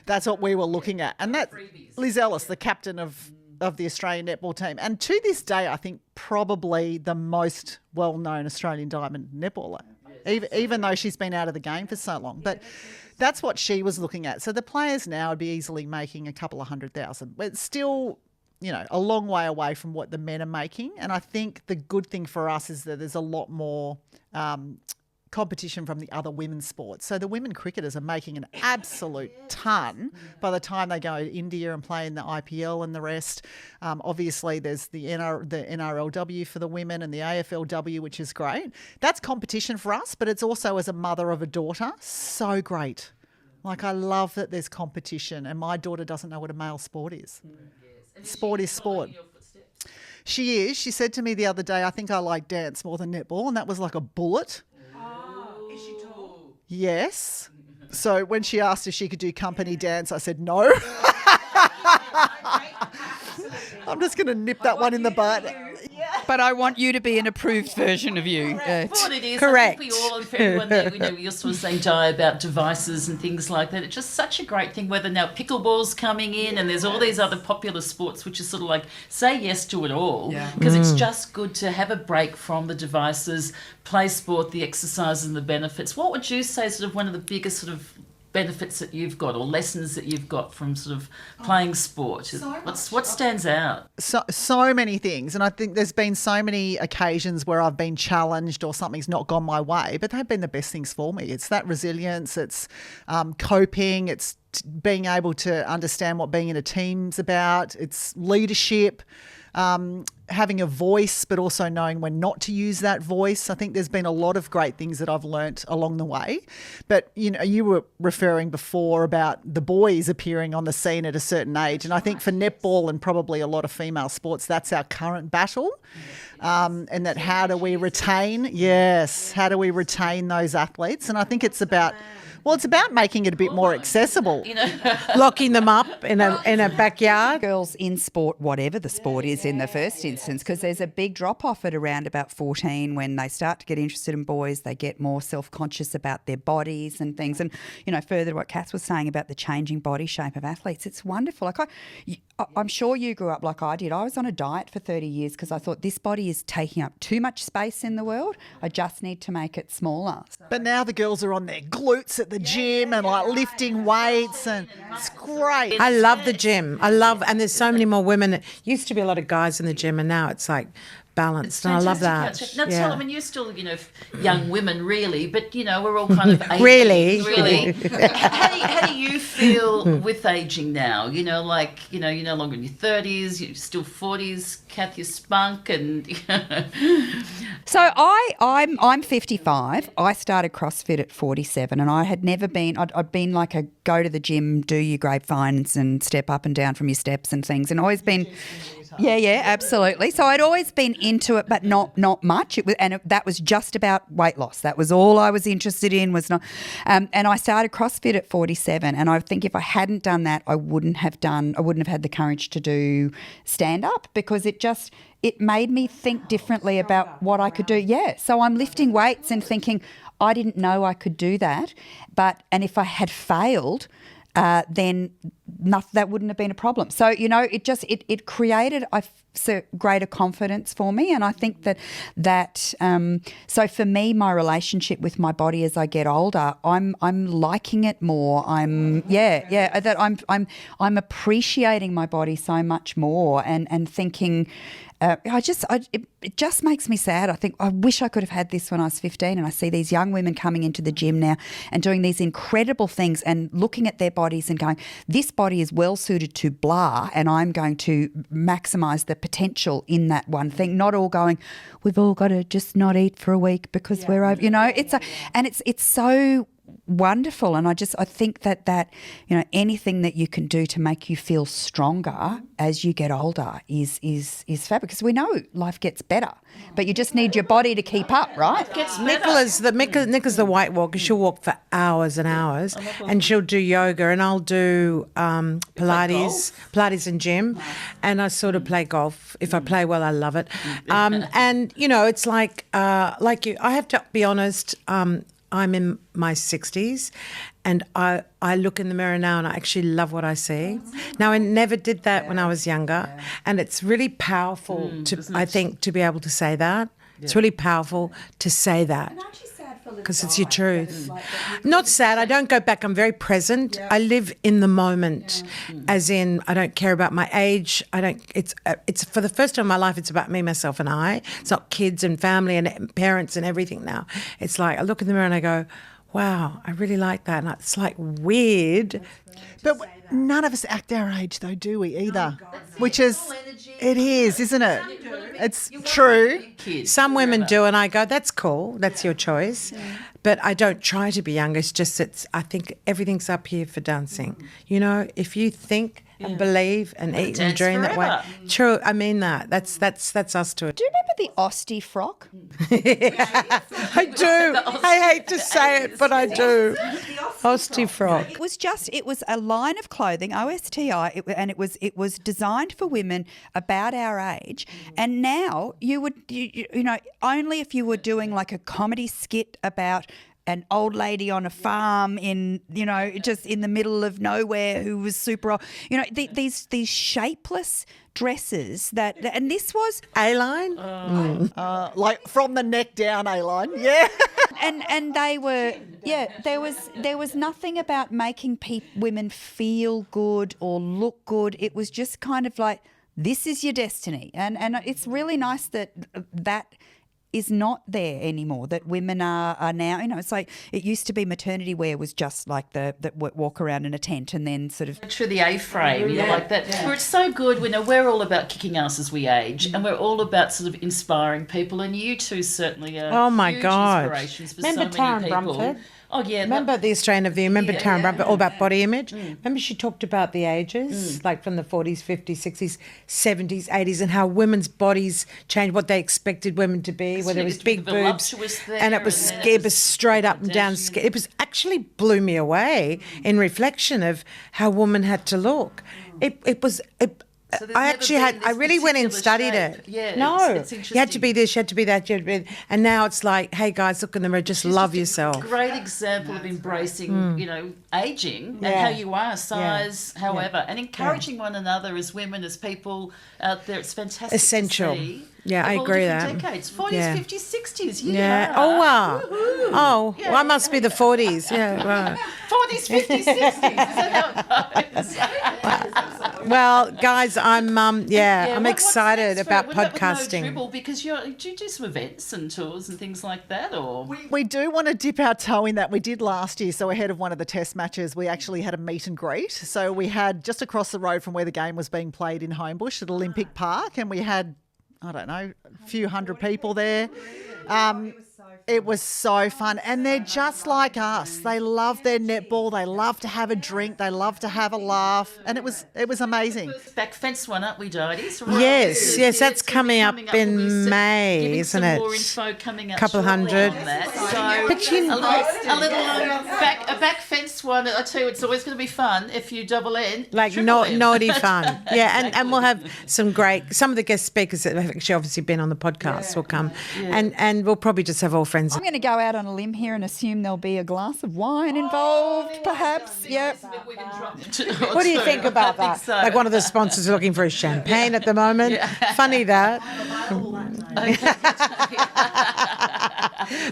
That's what we were looking at. And that Liz Ellis, the captain of of the Australian netball team. And to this day, I think probably the most well-known Australian diamond netballer, even though she's been out of the game for so long. But that's what she was looking at. So the players now would be easily making a couple of 100,000. But it's still, a long way away from what the men are making. And I think the good thing for us is that there's a lot more competition from the other women's sports. So the women cricketers are making an absolute ton by the time they go to India and play in the IPL and the rest. Obviously, there's the NRLW for the women and the AFLW, which is great. That's competition for us, but it's also, as a mother of a daughter, so great. Like, I love that there's competition, and my daughter doesn't know what a male sport is. Sport is sport. She is. She said to me the other day, I think I like dance more than netball, and that was like a bullet. Is she tall? Yes. So when she asked if she could do company dance, I said no. I'm just going to nip that one in the butt. But I want you to be an approved version of you. What it is, Correct. I think we all, for everyone there, we also saying Di about devices and things like that. It's just such a great thing, whether now pickleball's coming in and there's all these other popular sports which is sort of like, say yes to it all, because it's just good to have a break from the devices, play sport, the exercise and the benefits. What would you say is sort of one of the biggest sort of benefits that you've got or lessons that you've got from sort of playing sport? What stands out? So many things. And I think there's been so many occasions where I've been challenged or something's not gone my way, but they've been the best things for me. It's that resilience, it's coping, it's being able to understand what being in a team's about, it's leadership, having a voice, but also knowing when not to use that voice. I think there's been a lot of great things that I've learnt along the way. But, you were referring before about the boys appearing on the scene at a certain age. And I think for netball and probably a lot of female sports, that's our current battle. And that how do we retain those athletes? And I think it's about... Well, it's about making it a bit more accessible. Locking them up in a backyard. Girls in sport, whatever the sport is in the first instance, because there's a big drop-off at around about 14 when they start to get interested in boys. They get more self-conscious about their bodies and things. And, further to what Cath was saying about the changing body shape of athletes, it's wonderful. Like I'm sure you grew up like I did. I was on a diet for 30 years because I thought this body is taking up too much space in the world. I just need to make it smaller. But now the girls are on their glutes at the gym and like lifting weights, and it's great. I love the gym. And there's so many more women. It used to be a lot of guys in the gym, and now it's like balanced, and I love that. Now, tell, I mean, you're still, young women, really, but, we're all kind of aging. Really? How do you feel with aging now? You're no longer in your 30s, you're still 40s, Cath, you're spunk, and... So I'm 55. I started CrossFit at 47, and I had never been... I'd been like a go to the gym, do your grapevines and step up and down from your steps and things, and always been... Yeah, absolutely. So I'd always been into it, but not much. That was just about weight loss. That was all I was interested in. And I started CrossFit at 47. And I think if I hadn't done that, I wouldn't have had the courage to do stand up, because it made me think differently about what I could do. Yeah. So I'm lifting weights and thinking, I didn't know I could do that. And if I had failed, then that wouldn't have been a problem. So, it created a greater confidence for me. And I think that so for me, my relationship with my body as I get older, I'm liking it more. I'm appreciating my body so much more and thinking, it just makes me sad. I think I wish I could have had this when I was 15, and I see these young women coming into the gym now and doing these incredible things and looking at their bodies and going, this body is well suited to blah, and I'm going to maximise the potential in that one thing. Not all going, we've all got to just not eat for a week because we're over, it's so wonderful. And I think that anything that you can do to make you feel stronger as you get older is fabulous, because we know life gets better, but you just need your body to keep up, right? Nicola's the white walker. She'll walk for hours and hours, and she'll do yoga, and I'll do Pilates and gym, and I sort of play golf. If I play well, I love it. And it's like you. I have to be honest. I'm in my 60s and I look in the mirror now and I actually love what I see. Now, I never did that when I was younger, and it's really powerful I think, to be able to say that. It's really powerful to say that. Because it's your truth. Not sad. I don't go back. I'm very present. I live in the moment, as in I don't care about my age. I don't. It's for the first time in my life. It's about me, myself, and I. It's not kids and family and parents and everything now. It's like I look in the mirror and I go, wow, I really like that. And it's like weird. But none of us act our age, though, do we, either? Which is, it is, isn't it? It's true. Some women do, and I go, that's cool. That's your choice. But I don't try to be young. It's just I think everything's up here for dancing. You know, if you think and believe and eat and dream that way. True, I mean that. That's us to it. Do you remember the Austie frock? I do. I hate to say it, but I do. Austie frock. It was a line of clothing, OSTI, and it was designed for women about our age. And now you know, only if you were doing like a comedy skit about an old lady on a farm in, you know, just in the middle of nowhere who was super old. You know, these shapeless dresses and this was A-line? Like from the neck down A-line, yeah. and they were, there was nothing about making women feel good or look good. It was just kind of like, this is your destiny. And it's really nice that is not there anymore, that women are now, you know, it's like it used to be maternity wear was just like that walk around in a tent and then sort of... Through the A-frame, you know, like that. Yeah. Where it's so good, we're all about kicking ass as we age, and we're all about sort of inspiring people, and you two certainly are huge inspirations for Remember so many Taryn people. Brumford? Oh, yeah. Remember the Australian Review? Remember Taryn Brumford, all about body image? Remember she talked about the ages, like from the 40s, 50s, 60s, 70s, 80s, and how women's bodies changed, what they expected women to be, whether it was big boobs. And it was straight up and down. It was actually blew me away in reflection of how women had to look. So I really went and studied it. Yeah, no, it's interesting. You had to be this, you had to be that, and now it's like, hey guys, look in the mirror, just love yourself. Great example of embracing, you know, aging and how you are, size, however, and encouraging one another as women, as people out there. It's fantastic. Essential. To see. Yeah, I agree with that. Decades, 40s, 50s, 60s. Yeah. Oh wow. Woo-hoo. Oh, yeah. well, I must be the 40s. Yeah. Right. 40s, 50s, 60s. Is that how it goes? Well, guys, I'm excited about podcasting. No Dribble, because do you do some events and tours and things like that, or we do want to dip our toe in that. We did last year, so ahead of one of the test matches, we actually had a meet and greet. So we had just across the road from where the game was being played in Homebush at Olympic Park, and we had, I don't know, a few hundred people there. It was so fun. And they're just like us. They love their netball. They love to have a drink. They love to have a laugh. And it was amazing. Back fence one up, we Dides. Yes, that's coming up in May, isn't it? More info coming up. Couple hundred. On that. So but you a back fence one. I tell you, it's always going to be fun if you double in. Like naughty fun. Yeah, and we'll have some of the guest speakers that have actually obviously been on the podcast will come, and we'll probably just have all friends. I'm going to go out on a limb here and assume there'll be a glass of wine involved, perhaps. Yep. What do you think about that? So. Like one of the sponsors are looking for a champagne at the moment. Funny that.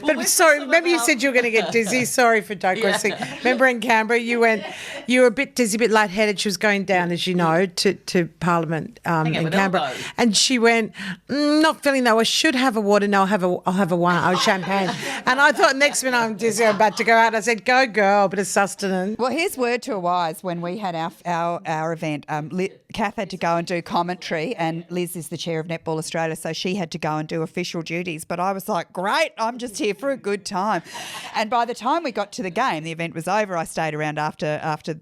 But sorry, remember you said you were going to get dizzy? Sorry for digressing. Remember in Canberra you were a bit dizzy, a bit lightheaded. She was going down, as you know, to Parliament in Canberra. And she went, not feeling though, I should have a water. No, I'll have a wine, champagne. And I thought next minute I'm dizzy, I'm about to go out. I said, go girl, a bit of sustenance. Well, here's word to a wise. When we had our event, Cath had to go and do commentary, and Liz is the chair of Netball Australia, so she had to go and do official duties. But I was like, great, I'm just here for a good time. And by the time we got to the game, the event was over. I stayed around after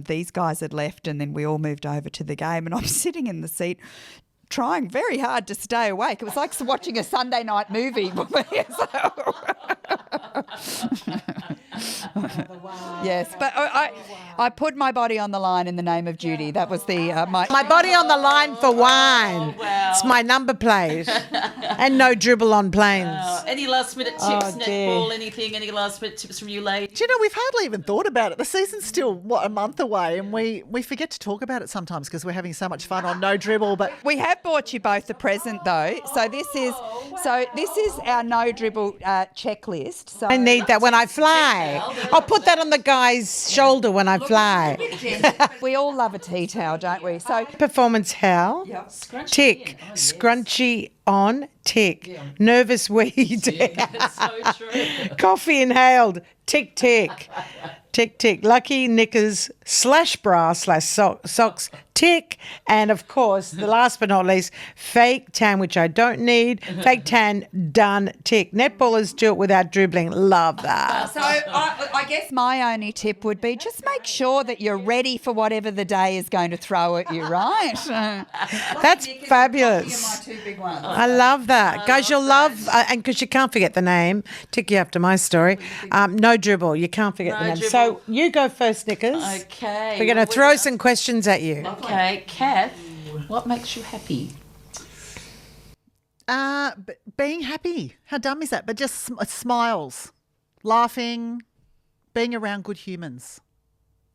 these guys had left, and then we all moved over to the game, and I'm sitting in the seat trying very hard to stay awake. It was like watching a Sunday night movie. Yes, but I put my body on the line in the name of duty. That was my body on the line for wine. Wow. It's my number plate. And no dribble on planes. Any last minute tips, netball, anything? Any last minute tips from you, ladies? Do you know, we've hardly even thought about it. The season's still, a month away, and we forget to talk about it sometimes because we're having so much fun on No Dribble. But We have bought you both a present though. So this is our No Dribble checklist. So I need that when I fly. I'll put that on the guy's shoulder when I fly. we all love a tea towel, don't we? So Performance towel. Tick. Scrunchy on. Tick. Nervous weed. That's so true. Coffee inhaled. Tick, tick. Tick, tick. Lucky knickers / bra / socks. Tick. And, of course, the last but not least, fake tan, which I don't need. Fake tan, done. Tick. Netballers do it without dribbling. Love that. So I guess my only tip would be just make sure that you're ready for whatever the day is going to throw at you, right? That's fabulous. Two big ones. I love that. Guys, you'll love, and because you can't forget the name, tick you after my story, No Dribble. You can't forget the name. Dribble. So you go first, Nickers. Okay. We're going to throw some questions at you. Okay, Cath, what makes you happy? being happy. How dumb is that? But just smiles, laughing, being around good humans,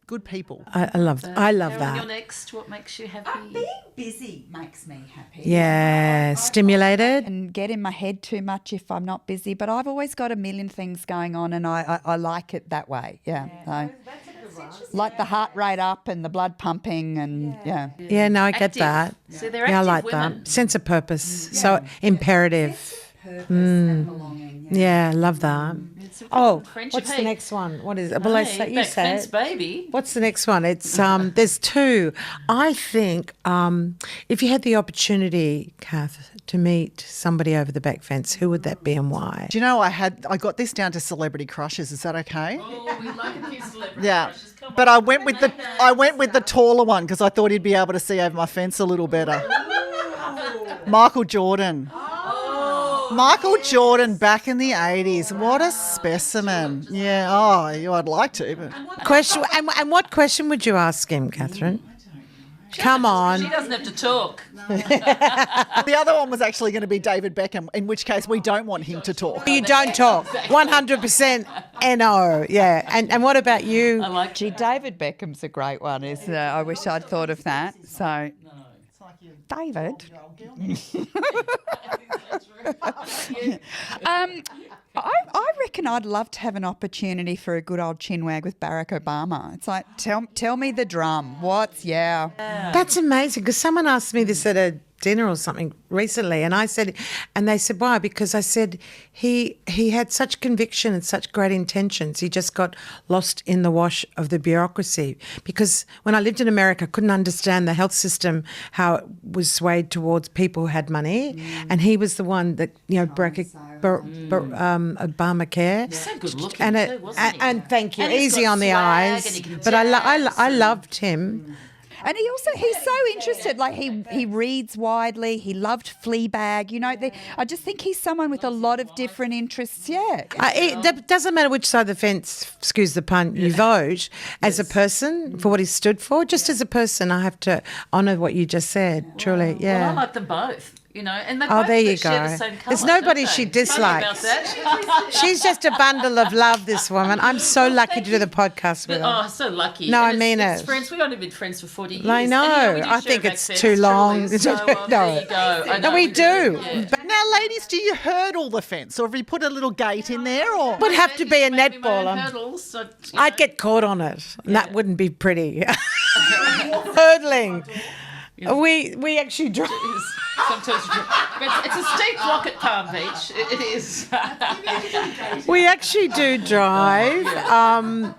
good people. I love Carolyn, that. You're next. What makes you happy? Being busy makes me happy. Yeah, stimulated. And get in my head too much if I'm not busy, but I've always got a million things going on and I like it that way. Yeah. So, like the heart rate up and the blood pumping and yeah. Yeah, no, I get Active. that. So they're Yeah, I active like women. that. Sense of purpose. So imperative. Purpose and belonging. Yeah, love that. It's a Oh, friendship. what's the Hey, next one? What is it? Well, hey, you back say fence, it. baby. What's the next one? It's there's two. I think if you had the opportunity, Cath, to meet somebody over the back fence, who would that be and why? Do you know I got this down to celebrity crushes? Is that okay? Oh, we like a few celebrity Yeah. crushes. Come But on. I went with the taller one because I thought he'd be able to see over my fence a little better. Michael Jordan. Michael Jordan back in the 80s. What a specimen. Yeah. Oh, I'd like to. But Question and what question would you ask him, Catherine? Come on. She doesn't have to talk. the other one was actually going to be David Beckham, in which case we don't want him to talk. You don't talk. 100% NO. Yeah. And what about you? I like Gee, David Beckham's a great one, isn't it? I wish I'd thought of that. So, David. I reckon I'd love to have an opportunity for a good old chinwag with Barack Obama. It's like, tell me the drum. That's amazing because someone asked me this at a dinner or something recently and they said why? Because I said he had such conviction and such great intentions. He just got lost in the wash of the bureaucracy because when I lived in America I couldn't understand the health system, how it was swayed towards people who had money and he was the one that broke Obamacare. so good looking and too, wasn't he? and thank you, And he's easy got on the swag eyes, and he can but I dance loved him. And he's so interested. Like he reads widely. He loved Fleabag. I just think he's someone with a lot of different interests. Yeah. It doesn't matter which side of the fence, excuse the pun, you vote as a person for what he stood for. Just as a person, I have to honour what you just said. Truly, yeah. Well, I like them both. And they Oh, both there you share go. the same colour, There's nobody don't she they? Funny about dislikes. that. She's just a bundle of love, this woman. I'm so lucky to do the podcast with her. Oh, so lucky. No, And I mean it's it. Friends. We've only been friends for 40 years. I know. And, we do I share think back it's fence, too long. truly. So, No. there you go. I know, No, we do. Yeah. But now, ladies, do you hurdle the fence or have you put a little gate in there? Or Would have to be a Maybe my own netballer. hurdles, so, I'd get caught on it. And that wouldn't be pretty. Hurdling. We actually drive. Sometimes it's a steep block at Palm Beach. It is. We actually do drive,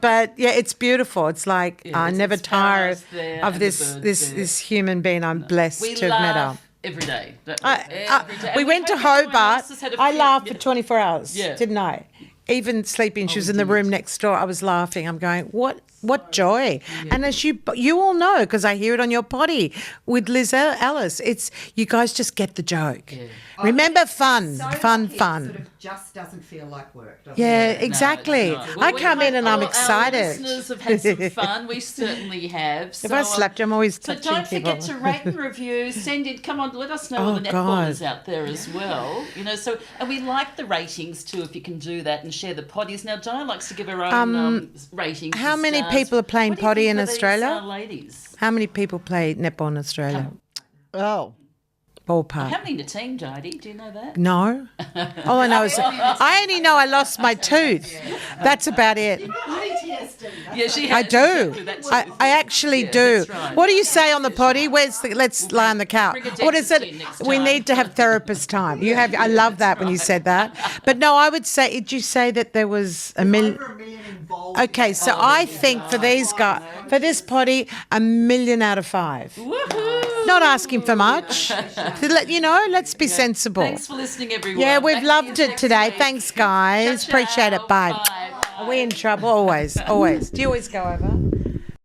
but yeah, it's beautiful. It's like I never it's tire paradise there of and this the birds this there. this human being. I'm blessed We to have met her. laugh every day. don't we? Every day. We And went to hope everyone Hobart. else has had a I few- laughed for 24 hours, Yeah. didn't I? Even sleeping, she was in the room next door. I was laughing. I'm going, what What joy. And as you all know, because I hear it on your potty with Liz Ellis, it's you guys just get the joke. Yeah. Remember fun. Sort of just doesn't feel like work. Doesn't Yeah, it? exactly. No, it's not. I Well, come in and I'm Our excited. listeners have had some fun. We certainly have. If I slapped you, I'm always So touching don't people. forget to rate and review. Send in. Come on, let us know Oh, all the netballers God. out there as well. You know, so and we like the ratings too. If you can do that and share the potties. Now, Di likes to give her own ratings. how and many stars. people are playing What do you potty think in of these, Australia? ladies? How many people play netball in Australia? Oh, Ballpark. How many in a team, Dodie? Do you know that? No. All I know is I only know I lost my tooth. That's about it. Yeah, she I has. do. Exactly, that's I it. actually Yeah, do. that's right. What do you say on the potty? Let's lie on the couch. bring a What is dentist in it? next We time. need to have therapist time. I love that when you said that. But no, I would say, did you say that there was a million? over $1 million involved. Okay, so I think for these guys, for this potty, 1 million out of 5. Woohoo! Not asking for much. Let's be sensible. Thanks for listening, everyone. Yeah, we've Back to loved you it next today. week. Thanks, guys. Ciao, ciao. Appreciate it. Bye. Bye. Are we in trouble? Always, always. Do you always go over?